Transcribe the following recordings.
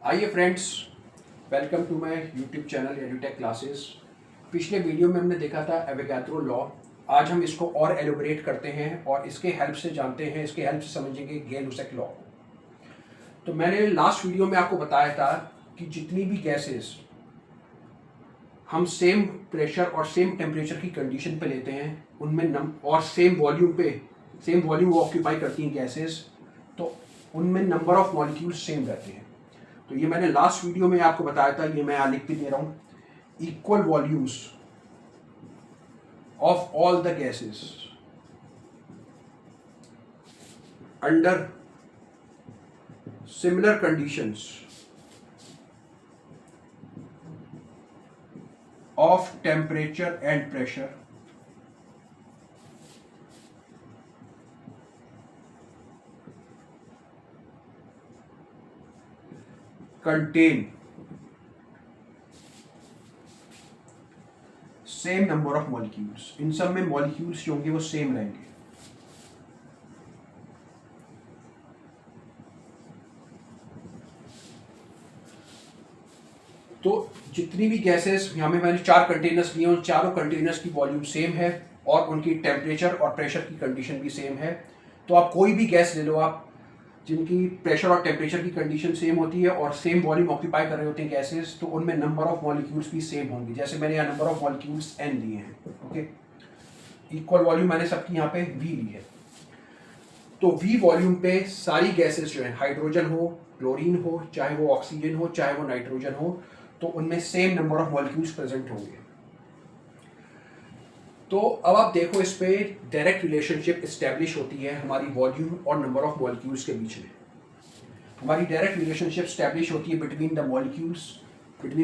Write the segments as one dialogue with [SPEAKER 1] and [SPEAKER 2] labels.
[SPEAKER 1] आइए friends, welcome to my YouTube channel Edutech classes. पिछले video में हमने देखा था एवोगैड्रो लॉ। आज हम इसको और एलोबरेट करते हैं और इसके हेल्प से जानते हैं, इसके हेल्प से समझेंगे गेल-लुसेक लॉ को। तो मैंने लास्ट वीडियो में आपको बताया था कि जितनी भी गैसेस हम सेम प्रेशर और सेम टेम्परेचर की कंडीशन पे लेते हैं उनमें और सेम वॉल्यूम ऑक्यूपाई करती हैं गैसेस, तो उनमें नंबर ऑफ मॉलिक्यूल्स सेम रहते हैं। तो ये मैंने लास्ट वीडियो में आपको बताया था, ये मैं यहाँ लिख भी दे रहा हूँ। Equal volumes of all the gases under similar conditions of temperature and pressure contain same number of molecules। इन सब में molecules जो होंगे वो सेम रहेंगे। तो जितनी भी गैसेस यहाँ में मैंने 4 कंटेनर्स लिए, उन चारों कंटेनर्स की वॉल्यूम सेम है और उनकी टेम्परेचर और प्रेशर की कंडीशन भी सेम है। तो आप कोई भी गैस ले लो आप, जिनकी प्रेशर और टेम्परेचर की कंडीशन सेम होती है और सेम वॉल्यूम ऑक्यूपाई कर रहे होते हैं गैसेस, तो उनमें नंबर ऑफ मॉलिक्यूल्स भी सेम होंगे। जैसे मैंने यहाँ नंबर ऑफ मॉलिक्यूल्स n लिए हैं, ओके। इक्वल वॉल्यूम मैंने सबकी यहाँ पे v ली है। तो v वॉल्यूम पे सारी गैसेस जो है, हाइड्रोजन हो, क्लोरीन हो, चाहे वो ऑक्सीजन हो, चाहे वो नाइट्रोजन हो, तो उनमें same number of molecules present होंगे। तो अब आप देखो, इस पे डायरेक्ट रिलेशनशिप एस्टेब्लिश होती है हमारी वॉल्यूम और नंबर ऑफ मॉलिक्यूल्स के बीच में। हमारी डायरेक्ट रिलेशनशिप एस्टेब्लिश होती है between the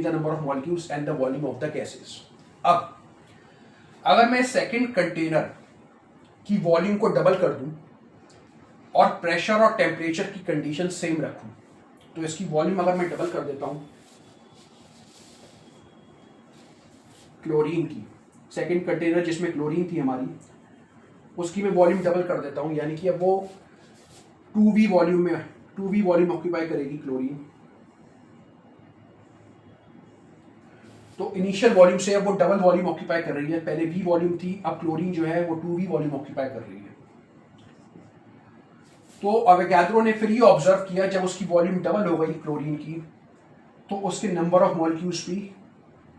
[SPEAKER 1] number of molecules and the volume of the gases. अब अगर मैं सेकंड कंटेनर की वॉल्यूम को डबल कर दूं और प्रेशर और टेम्परेचर की कंडीशन सेम रखूं, तो इसकी वॉल्यूम अगर मैं डबल कर देता हूं, क्लोरीन की, सेकंड कंटेनर जिसमें क्लोरीन थी हमारी, उसकी मैं वॉल्यूम डबल कर देता हूं, यानी कि अब वो 2v वॉल्यूम ऑक्यूपाई करेगी क्लोरीन। तो इनिशियल वॉल्यूम से अब वो डबल वॉल्यूम ऑक्यूपाई कर रही है। पहले v वॉल्यूम थी, अब क्लोरीन जो है वो 2v वॉल्यूम ऑक्यूपाई कर रही है। तो अवोगैड्रो ने फिर ये ऑब्जर्व किया, जब उसकी वॉल्यूम डबल हो गई क्लोरीन की, तो उसके नंबर ऑफ मॉलिक्यूल्स भी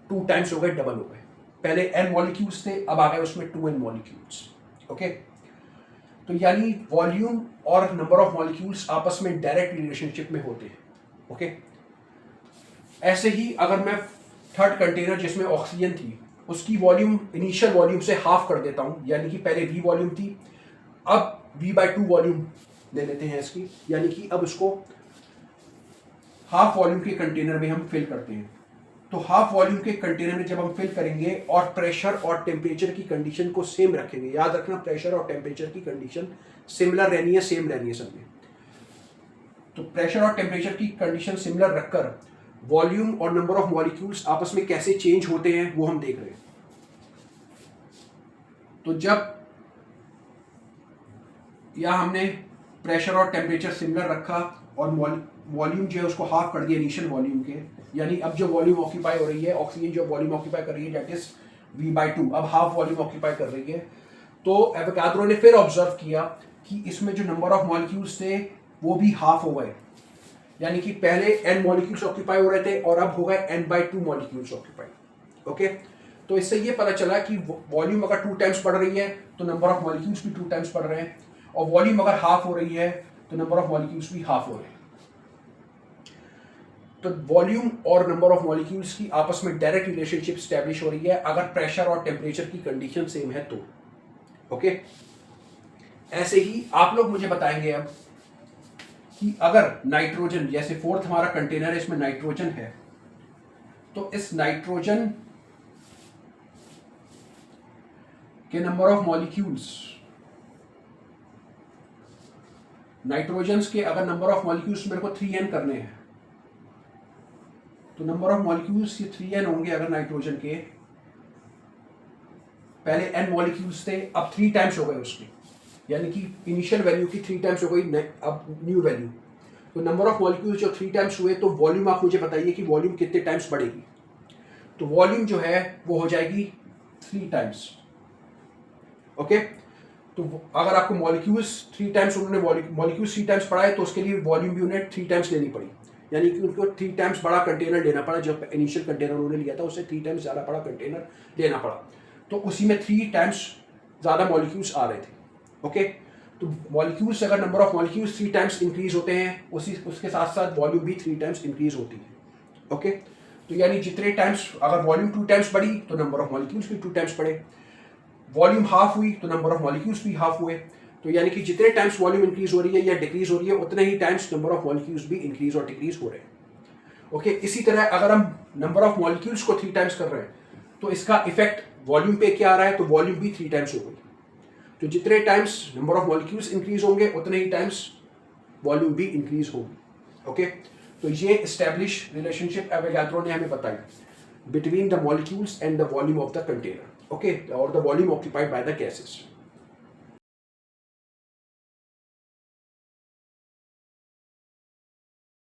[SPEAKER 1] 2 टाइम्स हो गए, डबल हो गए। पहले n मॉलिक्यूल्स थे, अब आ गए उसमें 2n मॉलिक्यूल्स, ओके। तो यानी वॉल्यूम और नंबर ऑफ मॉलिक्यूल्स आपस में डायरेक्ट रिलेशनशिप में होते हैं, ओके। ऐसे ही अगर मैं थर्ड कंटेनर जिसमें ऑक्सीजन थी, उसकी वॉल्यूम इनिशियल वॉल्यूम से हाफ कर देता हूं, यानी कि पहले v वॉल्यूम थी, अब v/2 वॉल्यूम ले लेते हैं इसकी, यानी कि अब उसको हाफ वॉल्यूम के कंटेनर में हम फिल करते हैं। तो हाफ वॉल्यूम के कंटेनर में जब हम फिल करेंगे और प्रेशर और टेम्परेचर की कंडीशन को सेम रखेंगे, याद रखना प्रेशर और टेम्परेचर की कंडीशन सिमिलर रहनी है, सेम रहनी है सब में। तो प्रेशर और टेम्परेचर की कंडीशन सिमिलर रखकर वॉल्यूम और नंबर ऑफ मॉलिक्यूल्स आपस में कैसे चेंज होते हैं वो हम देख रहे हैं। तो जब या हमने प्रेशर और टेम्परेचर सिमिलर रखा और वॉल्यूम जो है उसको हाफ कर दिया इनिशियल वॉल्यूम के, यानी अब जो वॉल्यूम ऑक्यूपाई हो रही है, ऑक्सीजन जो वॉल्यूम ऑक्यूपाई कर रही है, दैट इज v/2, अब हाफ वॉल्यूम ऑक्यूपाई कर रही है। तो एवोगैड्रो ने फिर ऑब्जर्व किया कि इसमें जो नंबर ऑफ मॉलिक्यूल्स थे वो भी हाफ हो गए, यानी कि पहले n मॉलिक्यूल्स ऑक्यूपाई हो रहे थे और अब हो गए n/2 मॉलिक्यूल्स ऑक्यूपाई, ओके। तो इससे ये पता चला कि वॉल्यूम अगर 2 टाइम्स बढ़ रही है तो नंबर ऑफ मॉलिक्यूल्स भी 2 टाइम्स बढ़ रहे हैं, और वॉल्यूम अगर हाफ हो रही है तो नंबर ऑफ मॉलिक्यूल्स भी हाफ हो रहे हैं। तो वॉल्यूम और नंबर ऑफ मॉलिक्यूल्स की आपस में डायरेक्ट रिलेशनशिप स्टैब्लिश हो रही है अगर प्रेशर और टेम्परेचर की कंडीशन सेम है तो, ओके। ऐसे ही आप लोग मुझे बताएंगे अब कि अगर नाइट्रोजन, जैसे फोर्थ हमारा कंटेनर है, इसमें नाइट्रोजन है, तो इस नाइट्रोजन के नंबर ऑफ मॉलिक्यूल्स, नाइट्रोजन के अगर नंबर ऑफ मॉलिक्यूल्स मेरे को 3n करने हैं, तो नंबर ऑफ मॉलिक्यूल्स ये 3n होंगे। अगर नाइट्रोजन के पहले n मॉलिक्यूल्स थे, अब 3 टाइम्स हो गए उसके, यानी कि इनिशियल वैल्यू की 3 टाइम्स हो गई अब न्यू वैल्यू। तो नंबर ऑफ मॉलिक्यूल्स जो 3 टाइम्स हुए, तो वॉल्यूम आप मुझे बताइए कि वॉल्यूम कितने टाइम्स बढ़ेगी। तो वॉल्यूम जो है वो हो जाएगी 3 टाइम्स। ओके, तो अगर आपको मॉलिक्यूल्स 3 टाइम्स, उन्होंने मॉलिक्यूल्स 3 टाइम्स पढ़ा है, तो उसके लिए वॉल्यूम भी उन्हें 3 टाइम्स लेनी पड़ी, यानी कि उनको 3 टाइम्स बड़ा कंटेनर लेना पड़ा। जब इनिशियल कंटेनर उन्होंने लिया था उससे 3 टाइम्स ज़्यादा बड़ा कंटेनर लेना पड़ा, तो उसी में 3 टाइम्स ज़्यादा मॉलिक्यूल्स आ रहे थे। ओके, तो मॉलिक्यूल्स, अगर number of molecules 3 times increase होते हैं, उसके साथ साथ वॉल्यूम भी 3 टाइम्स इंक्रीज होती है। ओके, तो यानी जितने टाइम्स, अगर वॉल्यूम 2 टाइम्स बढ़ी तो नंबर ऑफ मॉलिक्यूल्स भी 2 टाइम्स बढ़े, वॉल्यूम हाफ हुई तो नंबर ऑफ मॉलिक्यूल्स भी हाफ हुए। तो यानी कि जितने टाइम्स वॉल्यूम इंक्रीज हो रही है या डिक्रीज हो रही है, उतने ही टाइम्स नंबर ऑफ मॉलिक्यूल्स भी इंक्रीज और डिक्रीज हो रहे हैं। ओके, इसी तरह अगर हम नंबर ऑफ मॉलिक्यूल्स को 3 टाइम्स कर रहे हैं, तो इसका इफेक्ट वॉल्यूम पे क्या आ रहा है, तो वॉल्यूम भी 3 टाइम्स हो गई। तो जितने times number of molecules increase होंगे, उतने ही टाइम्स वॉल्यूम भी इंक्रीज होगी। ओके, तो ये एस्टैब्लिश रिलेशनशिप एवोगाड्रो ने हमें बताई between the molecules and the volume of the container, okay, or the volume occupied by the gases.